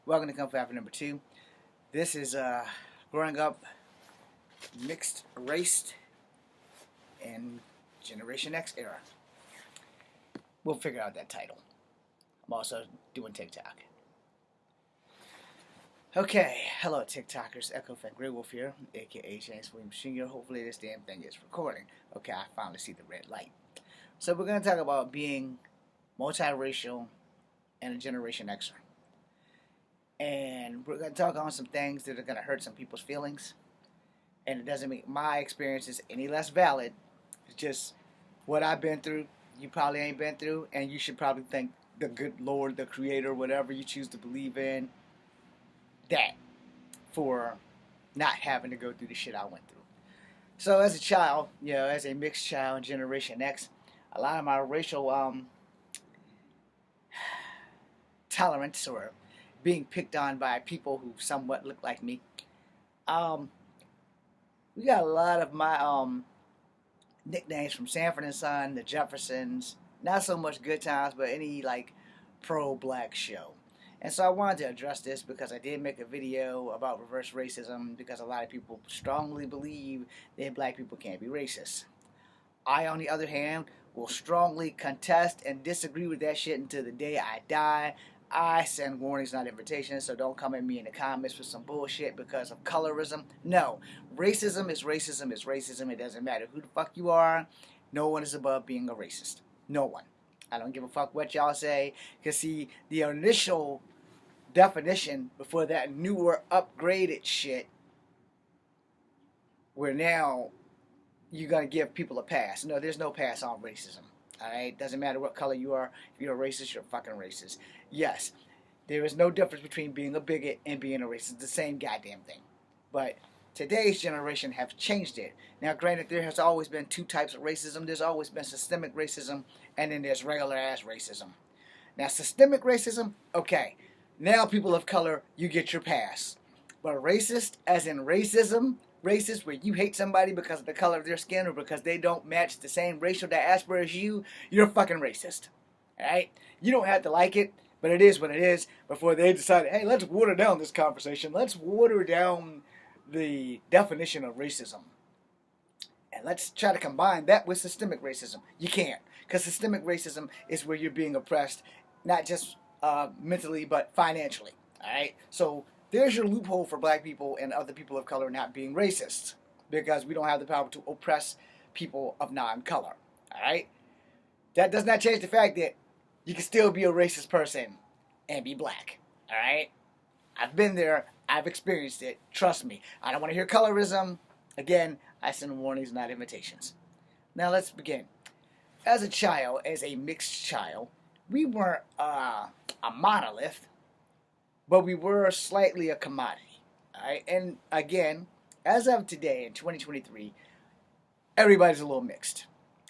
Welcome to Kung Fu number 2. This is growing up mixed race and Generation X era. We'll figure out that title. I'm also doing TikTok. Okay, hello TikTokers. Echo Fan Grey Wolf here, aka James William Sr. Hopefully this damn thing is recording. Okay, I finally see the red light. So we're going to talk about being multiracial and a Generation Xer. And we're going to talk on some things that are going to hurt some people's feelings. And it doesn't make my experiences any less valid. It's just what I've been through, you probably ain't been through, and you should probably thank the good Lord, the Creator, whatever you choose to believe in, that for not having to go through the shit I went through. So as a child, as a mixed child, Generation X, a lot of my racial tolerance or being picked on by people who somewhat look like me. We got a lot of my nicknames from Sanford and Son, the Jeffersons. Not so much Good Times, but any like pro-black show. And so I wanted to address this because I did make a video about reverse racism because a lot of people strongly believe that black people can't be racist. I, on the other hand, will strongly contest and disagree with that shit until the day I die. I send warnings, not invitations, so don't come at me in the comments with some bullshit because of colorism. No, racism is racism is racism. It doesn't matter who the fuck you are. No one is above being a racist. No one. I don't give a fuck what y'all say. Because see, the initial definition before that newer, upgraded shit, where now you're going to give people a pass. No, there's no pass on racism. Alright? Doesn't matter what color you are. If you're a racist, you're fucking racist. Yes, there is no difference between being a bigot and being a racist. It's the same goddamn thing. But today's generation have changed it. Now, granted, there has always been two types of racism. There's always been systemic racism, and then there's regular ass racism. Now, systemic racism, okay. Now, people of color, you get your pass. But racist, as in racism, racist where you hate somebody because of the color of their skin or because they don't match the same racial diaspora as you, you're fucking racist. Alright? You don't have to like it, but it is what it is. Before they decided, hey, let's water down this conversation. Let's water down the definition of racism. And let's try to combine that with systemic racism. You can't. Because systemic racism is where you're being oppressed, not just mentally, but financially. Alright? So there's your loophole for black people and other people of color not being racist. Because we don't have the power to oppress people of non-color. Alright? That does not change the fact that you can still be a racist person and be black. Alright? I've been there. I've experienced it. Trust me. I don't want to hear colorism. Again, I send warnings, not invitations. Now let's begin. As a child, as a mixed child, we weren't a monolith, but we were slightly a commodity. Alright? And again, as of today in 2023, everybody's a little mixed.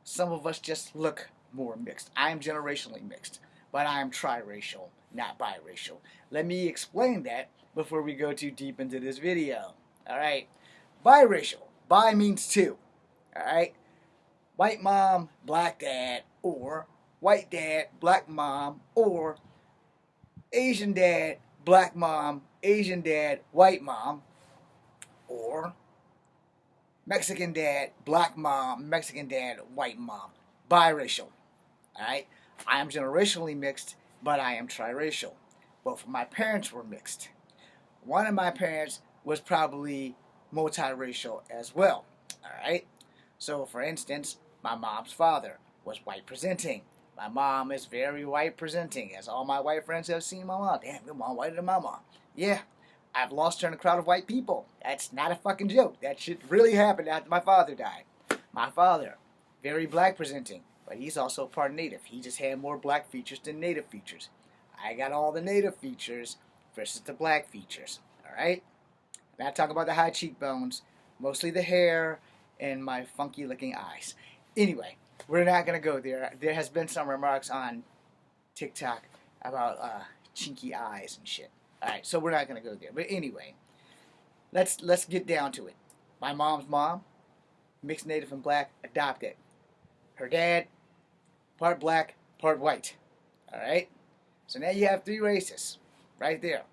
Some of us just look more mixed. I am generationally mixed, but I am triracial, not biracial. Let me explain that before we go too deep into this video. Alright? Biracial. Bi means two. Alright? White mom, black dad, or white dad, black mom, or Asian dad, black mom, Asian dad, white mom, or Mexican dad, black mom, Mexican dad, white mom. Biracial. Alright? I am generationally mixed, but I am triracial. Both of my parents were mixed. One of my parents was probably multiracial as well. Alright? So, for instance, my mom's father was white presenting. My mom is very white presenting, as all my white friends have seen my mom. Damn, your mom whiter than my mom. Yeah, I've lost her in a crowd of white people. That's not a fucking joke. That shit really happened after my father died. My father, very black presenting, but he's also part native. He just had more black features than native features. I got all the native features versus the black features. Alright? And I talk about the high cheekbones, mostly the hair, and my funky looking eyes. Anyway, we're not going to go there. There has been some remarks on TikTok about chinky eyes and shit. Alright, so we're not going to go there. But anyway, let's get down to it. My mom's mom, mixed native and black, adopted. Her dad, part black, part white. Alright? So now you have three races right there.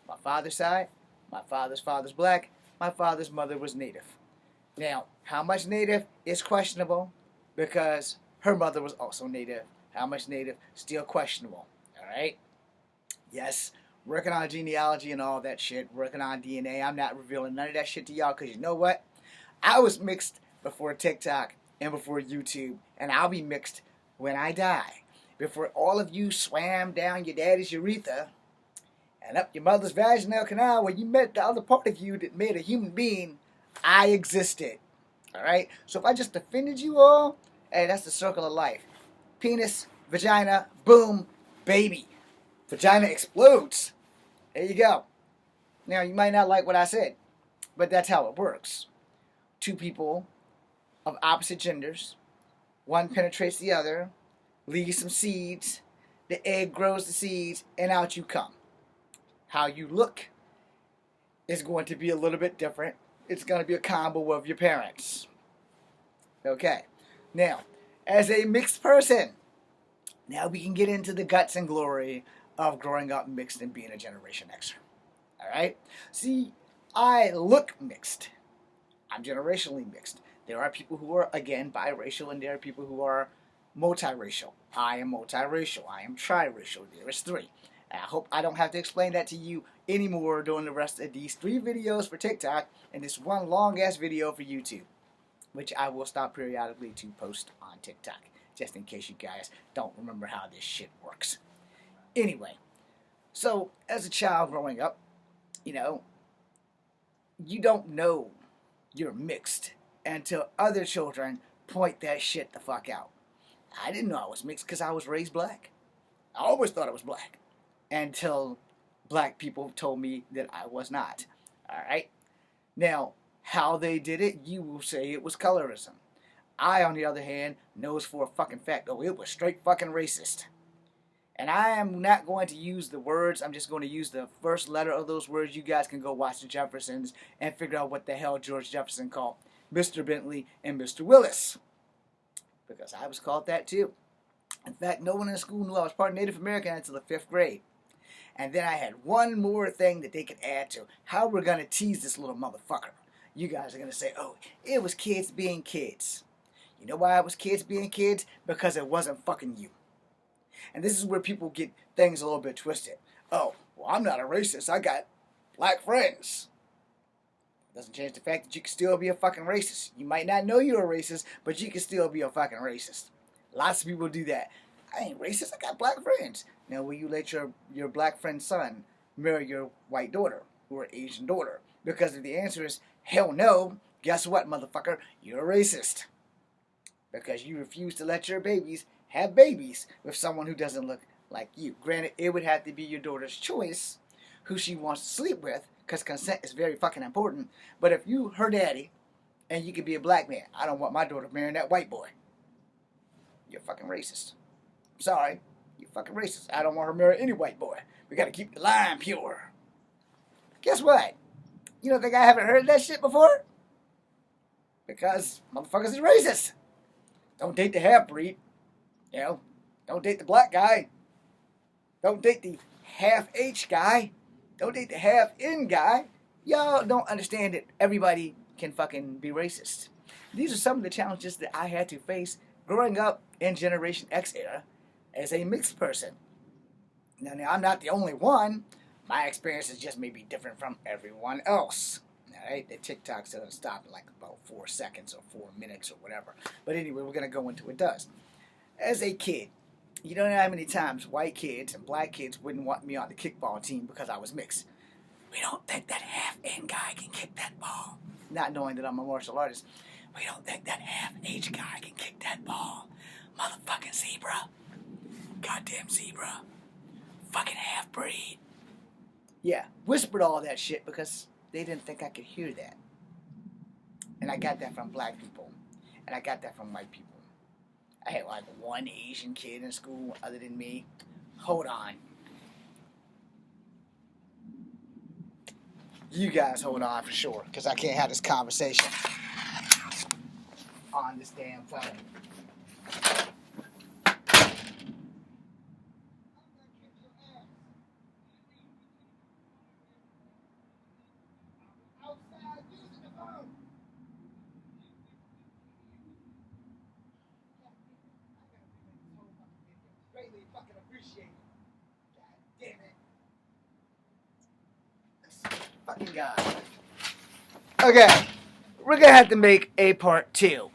My father's side, my father's father's black, my father's mother was Native. Now, how much Native is questionable because her mother was also Native. How much Native, still questionable. Alright? Yes, working on genealogy and all that shit, working on DNA. I'm not revealing none of that shit to y'all because you know what? I was mixed before TikTok and before YouTube, and I'll be mixed when I die. Before all of you swam down your daddy's urethra and up your mother's vaginal canal where you met the other part of you that made a human being, I existed. Alright? So if I just offended you all, hey, that's the circle of life. Penis, vagina, boom, baby. Vagina explodes. There you go. Now, you might not like what I said, but that's how it works. Two people of opposite genders, one penetrates the other, leaves some seeds, the egg grows the seeds, and out you come. How you look is going to be a little bit different. It's going to be a combo of your parents. Okay. Now, as a mixed person, now we can get into the guts and glory of growing up mixed and being a Generation Xer. Alright? See, I look mixed. I'm generationally mixed. There are people who are, again, biracial, and there are people who are multiracial. I am multiracial. I am triracial. There is three. I hope I don't have to explain that to you anymore during the rest of these 3 videos for TikTok and this one long-ass video for YouTube, which I will stop periodically to post on TikTok, just in case you guys don't remember how this shit works. Anyway, so as a child growing up, you know, you don't know you're mixed until other children point that shit the fuck out. I didn't know I was mixed because I was raised black. I always thought I was black until black people told me that I was not. Alright? Now, how they did it, you will say it was colorism. I, on the other hand, knows for a fucking fact, oh, it was straight fucking racist. And I am not going to use the words, I'm just going to use the first letter of those words. You guys can go watch the Jeffersons and figure out what the hell George Jefferson called Mr. Bentley and Mr. Willis. Because I was called that too. In fact, no one in school knew I was part Native American until the 5th grade. And then I had one more thing that they could add to how we're going to tease this little motherfucker. You guys are going to say, oh, it was kids being kids. You know why it was kids being kids? Because it wasn't fucking you. And this is where people get things a little bit twisted. Oh, well, I'm not a racist. I got black friends. Doesn't change the fact that you can still be a fucking racist. You might not know you're a racist, but you can still be a fucking racist. Lots of people do that. I ain't racist. I got black friends. Now, will you let your black friend's son marry your white daughter or Asian daughter? Because if the answer is hell no, guess what, motherfucker? You're a racist. Because you refuse to let your babies have babies with someone who doesn't look like you. Granted, it would have to be your daughter's choice who she wants to sleep with, because consent is very fucking important. But if you her daddy and you could be a black man, I don't want my daughter marrying that white boy. You're fucking racist. I'm sorry. You're fucking racist. I don't want her to marry any white boy. We gotta keep the line pure. Guess what? You don't think I haven't heard that shit before? Because motherfuckers is racist. Don't date the half-breed. You know, don't date the black guy. Don't date the half-H guy. Don't date the half-N guy. Y'all don't understand that everybody can fucking be racist. These are some of the challenges that I had to face growing up in Generation X era as a mixed person. Now, I'm not the only one. My experience is just maybe different from everyone else. Alright, the TikTok doesn't stop in like about 4 seconds or 4 minutes or whatever. But anyway, we're going to go into what it does. As a kid, you don't know how many times white kids and black kids wouldn't want me on the kickball team because I was mixed. We don't think that half-N guy can kick that ball. Not knowing that I'm a martial artist. We don't think that half-H guy can kick that ball. Motherfucking zebra. Goddamn zebra. Fucking half-breed. Yeah, whispered all that shit because they didn't think I could hear that. And I got that from black people. And I got that from white people. I had like one Asian kid in school other than me. Hold on. You guys hold on for sure, because I can't have this conversation on this damn phone. appreciate it. God damn it. Fucking God. Okay. We're gonna have to make a part 2.